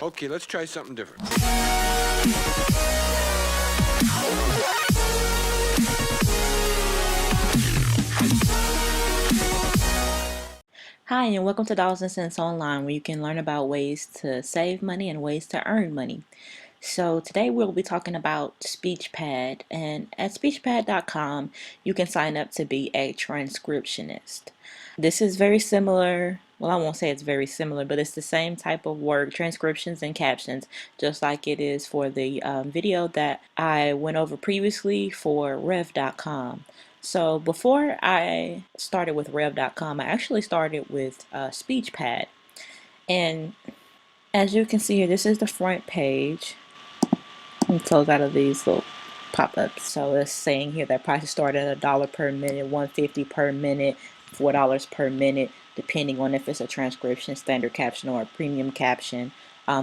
Okay, let's try something different. Hi, and welcome to Dollars and Cents Online, where you can learn about ways to save money and ways to earn money. So today we'll be talking about SpeechPad, and at SpeechPad.com you can sign up to be a transcriptionist. This is very similar. Well, I won't say it's very similar, but it's the same type of work, transcriptions and captions, just like it is for the video that I went over previously for Rev.com. So before I started with Rev.com, I actually started with SpeechPad. And as you can see here, this is the front page. And close out of these little pop-ups. So it's saying here that prices start at $1 per minute, $1.50 per minute, $4 per minute, depending on if it's a transcription, standard caption, or a premium caption.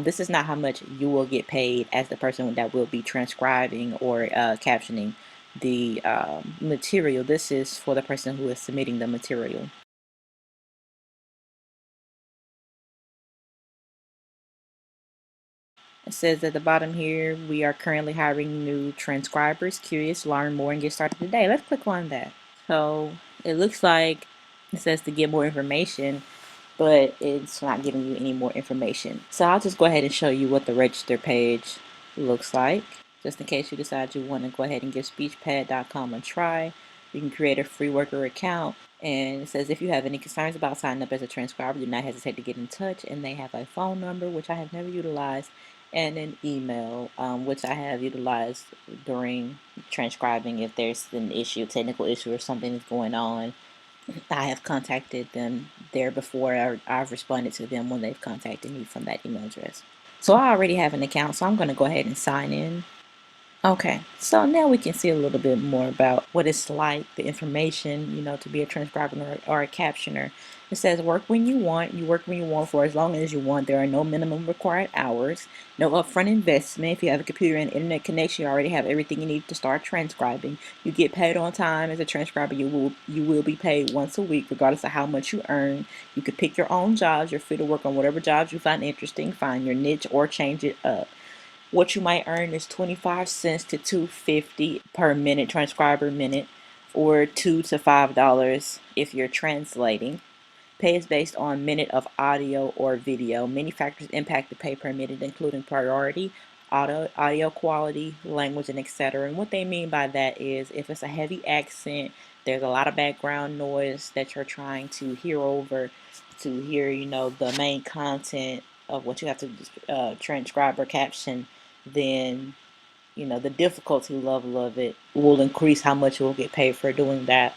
This is not how much you will get paid as the person that will be transcribing or captioning the material. This is for the person who is submitting the material. It says at the bottom here, we are currently hiring new transcribers. Curious, learn more, and get started today. Let's click on that. So it looks like it says to get more information, but it's not giving you any more information. So I'll just go ahead and show you what the register page looks like. Just in case you decide you want to go ahead and give SpeechPad.com a try, you can create a free worker account. And it says if you have any concerns about signing up as a transcriber, do not hesitate to get in touch. And they have a phone number, which I have never utilized, and an email, which I have utilized during transcribing if there's an issue, technical issue, or something is going on. I have contacted them there before, or I've responded to them when they've contacted me from that email address. So I already have an account, so I'm going to go ahead and sign in. Okay, so now we can see a little bit more about what it's like, the information, to be a transcriber or a captioner. It says work when you want, you work when you want for as long as you want. There are no minimum required hours, no upfront investment. If you have a computer and internet connection, you already have everything you need to start transcribing. You get paid on time as a transcriber. You will be paid once a week, regardless of how much you earn. You can pick your own jobs. You're free to work on whatever jobs you find interesting, find your niche, or change it up. What you might earn is 25 cents to $2.50 per minute, transcriber minute, or $2 to $5 if you're translating. Pay is based on minute of audio or video. Many factors impact the pay per minute, including priority, audio quality, language, and etc. And what they mean by that is if it's a heavy accent, there's a lot of background noise that you're trying to hear over, to hear, the main content of what you have to transcribe or caption, then the difficulty level of it will increase how much you will get paid for doing that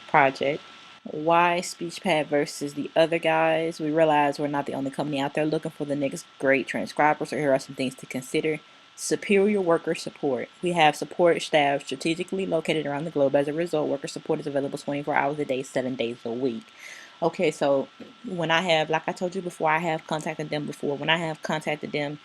project. Why SpeechPad versus the other guys? We realize we're not the only company out there looking for the next great transcriber, so here are some things to consider. Superior worker support. We have support staff strategically located around the globe. As a result, worker support is available 24 hours a day, 7 days a week. Okay, so when I have, like I told you before, I have contacted them before. When I have contacted them,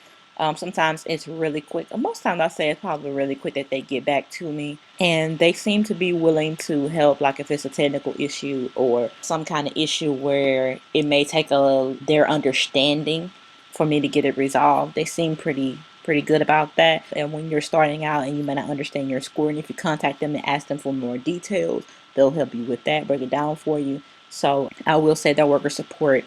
sometimes it's really quick. Most times I say it's probably really quick that they get back to me. And they seem to be willing to help, like if it's a technical issue or some kind of issue where it may take their understanding for me to get it resolved. They seem pretty good about that. And when you're starting out and you may not understand your score, and if you contact them and ask them for more details, they'll help you with that, break it down for you. So I will say that worker support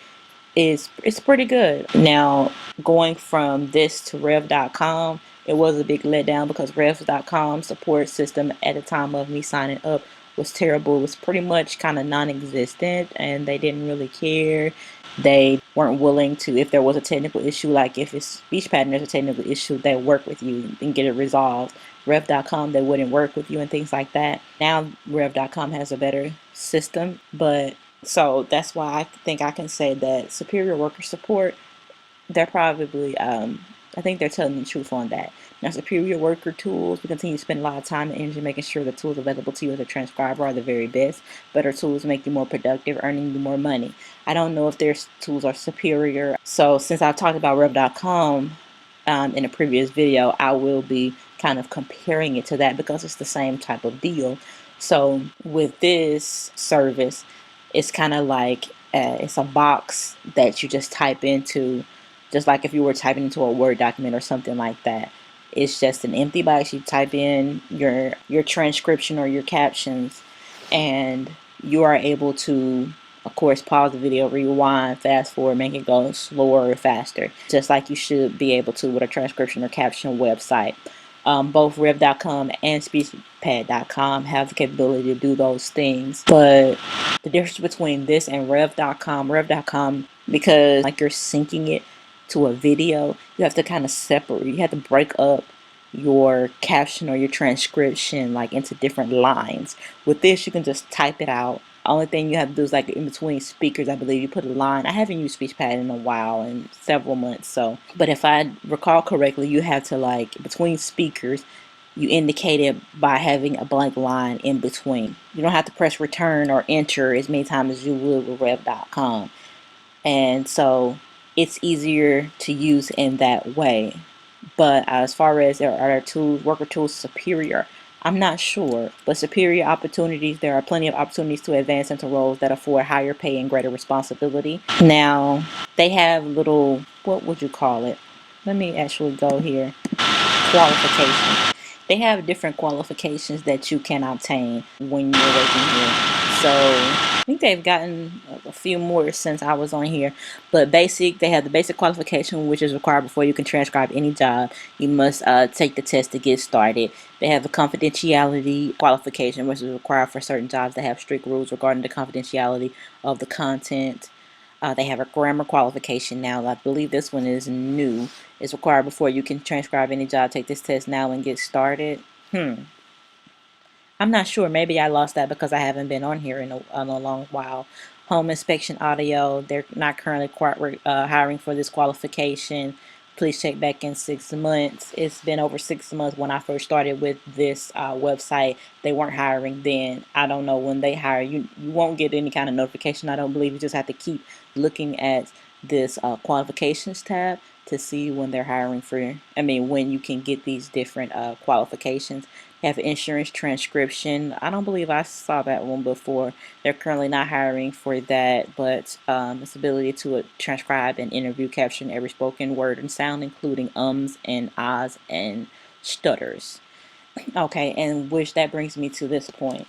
it's pretty good. Now, going from this to Rev.com, it was a big letdown because Rev.com support system at the time of me signing up was terrible. It was pretty much kind of non-existent, and they didn't really care. They weren't willing to, if there was a technical issue, like if it's SpeechPad and there's a technical issue, they work with you and get it resolved. Rev.com, they wouldn't work with you and things like that. Now Rev.com has a better system, but so that's why I think I can say that superior worker support, they're probably, I think they're telling the truth on that. Now, superior worker tools, we continue to spend a lot of time and energy making sure the tools available to you as a transcriber are the very best. Better tools make you more productive, earning you more money. I don't know if their tools are superior. So since I talked about Rev.com in a previous video, I will be kind of comparing it to that because it's the same type of deal. So with this service, it's kind of like it's a box that you just type into just like if you were typing into a Word document or something like that. It's just an empty box. You type in your transcription or your captions, and you are able to, of course, pause the video, rewind, fast forward, make it go slower or faster, just like you should be able to with a transcription or caption website. Both rev.com and speechpad.com have the capability to do those things, but the difference between this and rev.com, because like you're syncing it to a video, you have to kind of separate, you have to break up your caption or your transcription like into different lines. With this, you can just type it out. Only thing you have to do is like in between speakers, I believe you put a line. I haven't used SpeechPad in a while, in several months, so, but if I recall correctly, you have to, like, between speakers, you indicate it by having a blank line in between. You don't have to press return or enter as many times as you would with rev.com. And so it's easier to use in that way. But as far as there are tools, worker tools superior, I'm not sure. But superior opportunities, there are plenty of opportunities to advance into roles that afford higher pay and greater responsibility. Now, they have little, what would you call it? Let me actually go here. Qualifications. They have different qualifications that you can obtain when you're working here. So I think they've gotten a few more since I was on here. But they have the basic qualification, which is required before you can transcribe any job. You must take the test to get started. They have a confidentiality qualification, which is required for certain jobs that have strict rules regarding the confidentiality of the content. They have a grammar qualification now. I believe this one is new. It's required before you can transcribe any job. Take this test now and get started. I'm not sure. Maybe I lost that because I haven't been on here in a long while. Home inspection audio. They're not currently hiring for this qualification. Please check back in 6 months. It's been over 6 months when I first started with this website. They weren't hiring then. I don't know when they hire. You won't get any kind of notification. I don't believe. You just have to keep looking at this qualifications tab to see when they're hiring for, when you can get these different qualifications. Have insurance transcription. I don't believe I saw that one before. They're currently not hiring for that, but its ability to transcribe and interview, caption every spoken word and sound, including ums and ahs and stutters. Okay, and which that brings me to this point.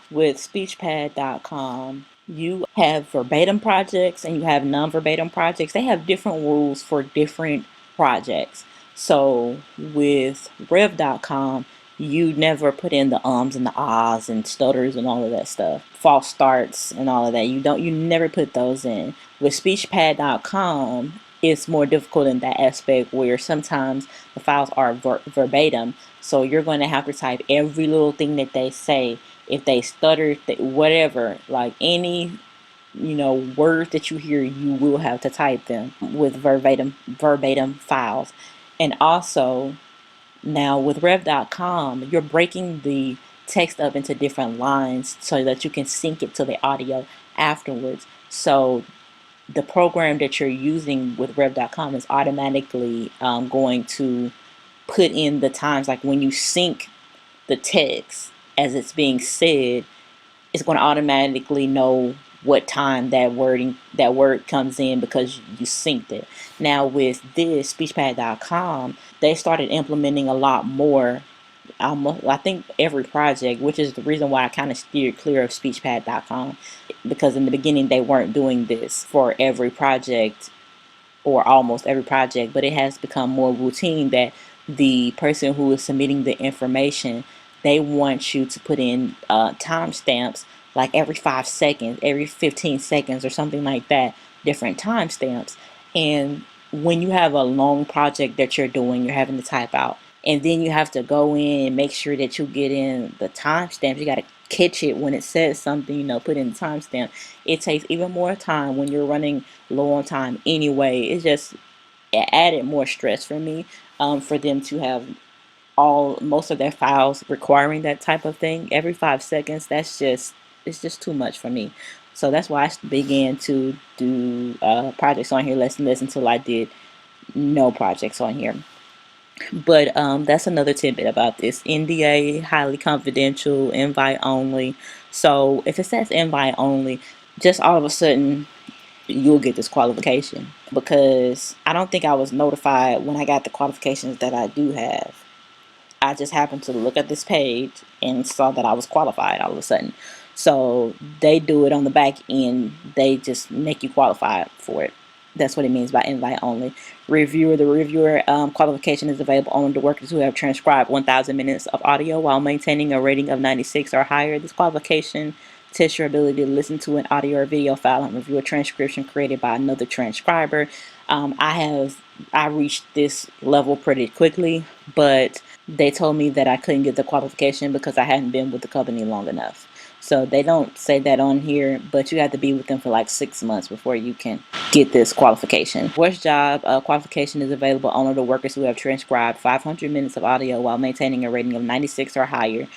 With SpeechPad.com, you have verbatim projects and you have non-verbatim projects. They have different rules for different projects. So with Rev.com, you never put in the ums and the ahs and stutters and all of that stuff, false starts and all of that. You never put those in. With SpeechPad.com, it's more difficult in that aspect where sometimes the files are verbatim, so you're going to have to type every little thing that they say. If they stutter, whatever, like any words that you hear, you will have to type them with verbatim files. And also, now with rev.com, you're breaking the text up into different lines so that you can sync it to the audio afterwards. So the program that you're using with rev.com is automatically going to put in the times, like when you sync the text as it's being said, it's going to automatically know what time that word comes in because you synced it. Now with this SpeechPad.com, they started implementing a lot more. I think every project, which is the reason why I kind of steered clear of SpeechPad.com, because in the beginning they weren't doing this for every project or almost every project, but it has become more routine that the person who is submitting the information, they want you to put in timestamps like every 5 seconds, every 15 seconds or something like that, different timestamps. And when you have a long project that you're doing, you're having to type out, and then you have to go in and make sure that you get in the timestamps. You got to catch it when it says something, put in the timestamp. It takes even more time when you're running low on time anyway. It added more stress for me, for them to have most of their files requiring that type of thing every 5 seconds. It's just too much for me. So that's why I began to do projects on here less and less until I did no projects on here. But that's another tidbit about this. NDA, highly confidential, invite only. So if it says invite only, just all of a sudden you'll get this qualification, because I don't think I was notified when I got the qualifications that I do have. I just happened to look at this page and saw that I was qualified all of a sudden. So they do it on the back end. They just make you qualified for it. That's what it means by invite only. Reviewer. The reviewer qualification is available only to workers who have transcribed 1,000 minutes of audio while maintaining a rating of 96 or higher. This qualification tests your ability to listen to an audio or video file and review a transcription created by another transcriber. I reached this level pretty quickly, but they told me that I couldn't get the qualification because I hadn't been with the company long enough. So they don't say that on here, but you have to be with them for like 6 months before you can get this qualification. Voice job qualification is available only to workers who have transcribed 500 minutes of audio while maintaining a rating of 96 or higher.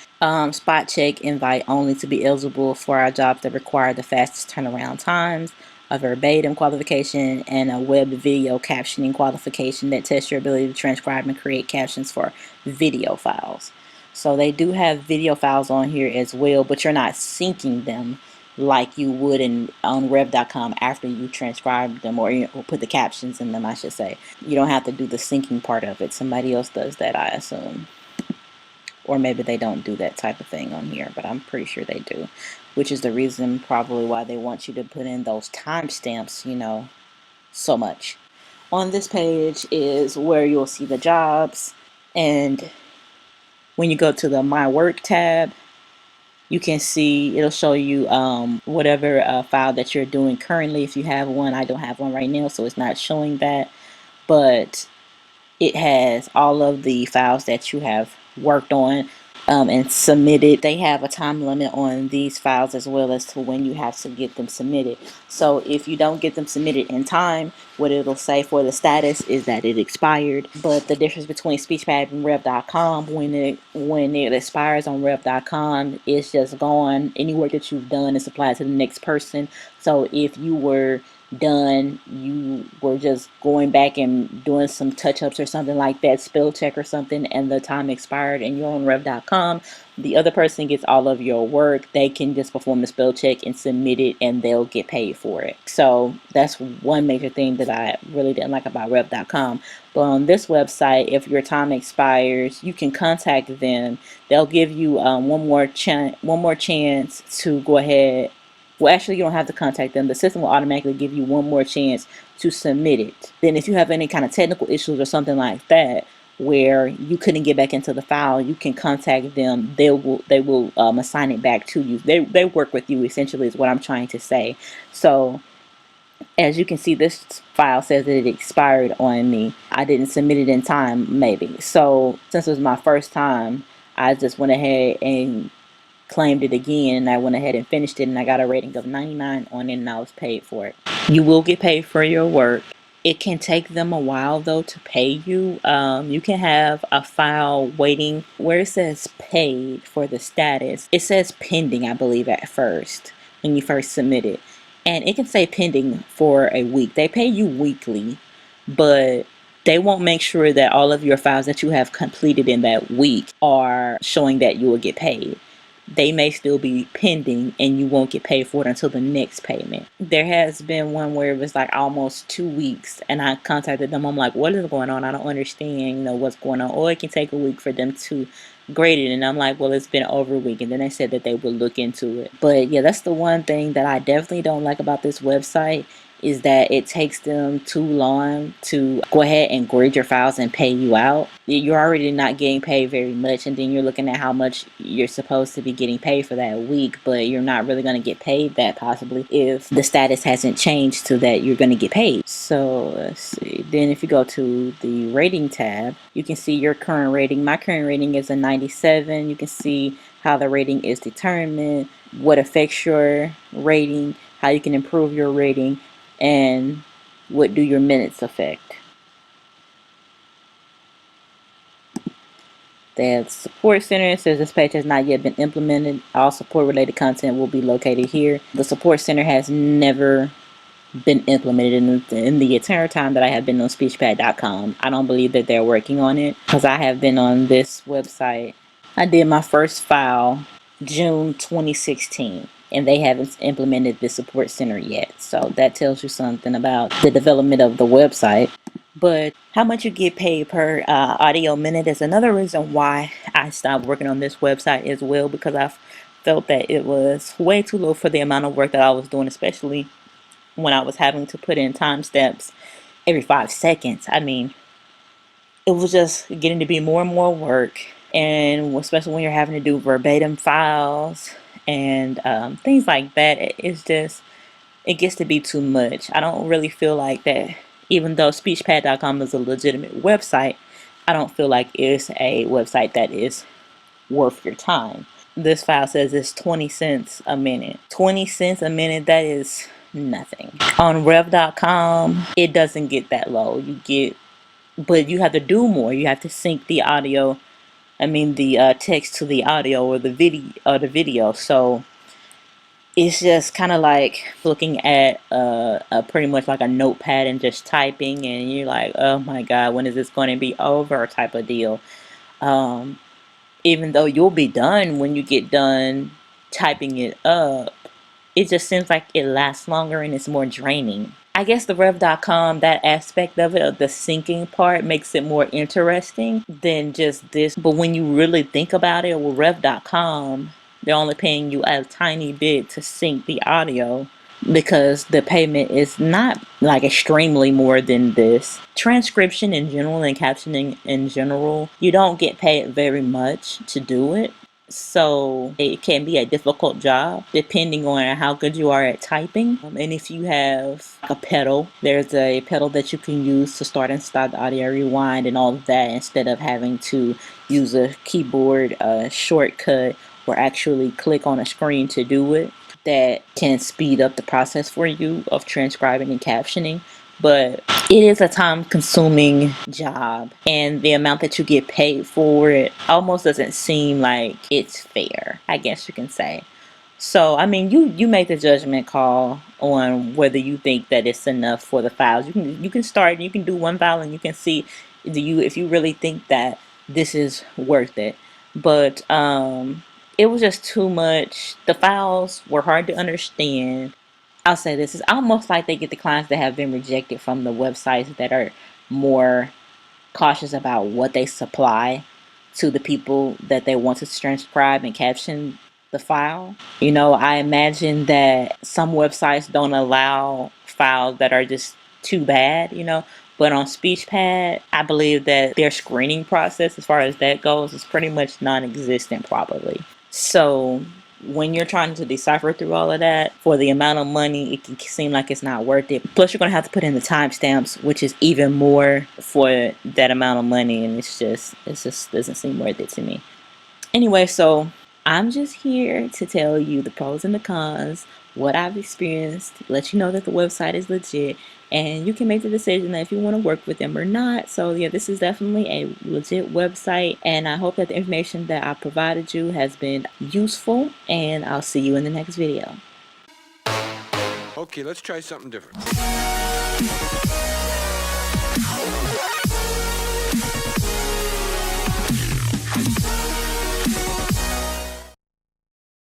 Spot check invite only to be eligible for our jobs that require the fastest turnaround times. A verbatim qualification and a web video captioning qualification that tests your ability to transcribe and create captions for video files. So they do have video files on here as well, but you're not syncing them like you would on rev.com after you transcribe them, or put the captions in them, I should say. You don't have to do the syncing part of it. Somebody else does that, I assume. Or maybe they don't do that type of thing on here, but I'm pretty sure they do, which is the reason probably why they want you to put in those timestamps, so much. On this page is where you'll see the jobs, and when you go to the My Work tab, you can see it'll show you whatever file that you're doing currently. If you have one, I don't have one right now, so it's not showing that, but it has all of the files that you have worked on and submitted. They have a time limit on these files as well as to when you have to get them submitted. So if you don't get them submitted in time, what it'll say for the status is that it expired. But the difference between SpeechPad and rev.com, when it expires on rev.com, it's just gone. Any work that you've done is applied to the next person. So if you were done, you were just going back and doing some touch-ups or something like that, spell check or something, and the time expired and you're on rev.com, the other person gets all of your work. They can just perform the spell check and submit it, and they'll get paid for it. So that's one major thing that I really didn't like about rev.com. But on this website, if your time expires, you can contact them. They'll give you one more chance to go ahead. Well, actually, you don't have to contact them. The system will automatically give you one more chance to submit it. Then if you have any kind of technical issues or something like that, where you couldn't get back into the file, you can contact them. They will assign it back to you. They work with you, essentially, is what I'm trying to say. So as you can see, this file says that it expired on me. I didn't submit it in time, maybe. So since it was my first time, I just went ahead and claimed it again, and I went ahead and finished it, and I got a rating of 99 on it, and I was paid for it. You will get paid for your work. It can take them a while though to pay you. You can have a file waiting where it says paid for the status. It says pending, I believe, at first when you first submit it, and it can say pending for a week. They pay you weekly, but they won't make sure that all of your files that you have completed in that week are showing that you will get paid. They may still be pending and you won't get paid for it until the next payment. There has been one where it was like almost 2 weeks, and I contacted them. I'm like, what is going on? I don't understand, what's going on. Or it can take a week for them to grade it, and I'm like, well, it's been over a week. And then they said that they would look into it. But yeah, that's the one thing that I definitely don't like about this website, is that it takes them too long to go ahead and grade your files and pay you out. You're already not getting paid very much, and then you're looking at how much you're supposed to be getting paid for that week, but you're not really going to get paid that possibly if the status hasn't changed to that you're going to get paid. So let's see. Then if you go to the rating tab, you can see your current rating. My current rating is a 97. You can see how the rating is determined, what affects your rating, how you can improve your rating, and what do your minutes affect. The support center says this page has not yet been implemented. All support related content will be located here. The support center has never been implemented in the entire time that I have been on SpeechPad.com. I don't believe that they're working on it, because I have been on this website. I did my first file June 2016, and they haven't implemented the support center yet. So that tells you something about the development of the website. But how much you get paid per audio minute is another reason why I stopped working on this website as well, because I felt that it was way too low for the amount of work that I was doing, especially when I was having to put in timestamps every 5 seconds. I mean, it was just getting to be more and more work, and especially when you're having to do verbatim files and things like that, it gets to be too much. I don't really feel like that. Even though SpeechPad.com is a legitimate website, I don't feel like it's a website that is worth your time. This file says it's 20 cents a minute. 20 cents a minute, that is nothing. On Rev.com, it doesn't get that low. But you have to do more. You have to sync the audio, the text to the audio or the video. So it's just kind of like looking at pretty much like a notepad and just typing, and you're like, oh my god, when is this going to be over, type of deal. Even though you'll be done when you get done typing it up, it just seems like it lasts longer and it's more draining. I guess the Rev.com, that aspect of it, of the syncing part, makes it more interesting than just this. But when you really think about it, with Rev.com, they're only paying you a tiny bit to sync the audio, because the payment is not like extremely more than this. Transcription in general and captioning in general, you don't get paid very much to do it. So it can be a difficult job depending on how good you are at typing. And if you have a pedal, there's a pedal that you can use to start and stop the audio, rewind and all of that, instead of having to use a keyboard shortcut or actually click on a screen to do it. That can speed up the process for you of transcribing and captioning. But it is a time consuming job, and the amount that you get paid for it almost doesn't seem like it's fair, I guess you can say. So I mean, you make the judgment call on whether you think that it's enough for the files. You can start, you can do one file and you can see if you really think that this is worth it. But it was just too much. The files were hard to understand. I'll say this, it's almost like they get the clients that have been rejected from the websites that are more cautious about what they supply to the people that they want to transcribe and caption the file. I imagine that some websites don't allow files that are just too bad. But on SpeechPad, I believe that their screening process, as far as that goes, is pretty much non-existent probably. So when you're trying to decipher through all of that, for the amount of money, it can seem like it's not worth it. Plus, you're going to have to put in the timestamps, which is even more for that amount of money, and it just doesn't seem worth it to me. Anyway, so I'm just here to tell you the pros and the cons, what I've experienced, let you know that the website is legit, and you can make the decision that if you want to work with them or not. So yeah, this is definitely a legit website, and I hope that the information that I provided you has been useful, and I'll see you in the next video. Okay, let's try something different.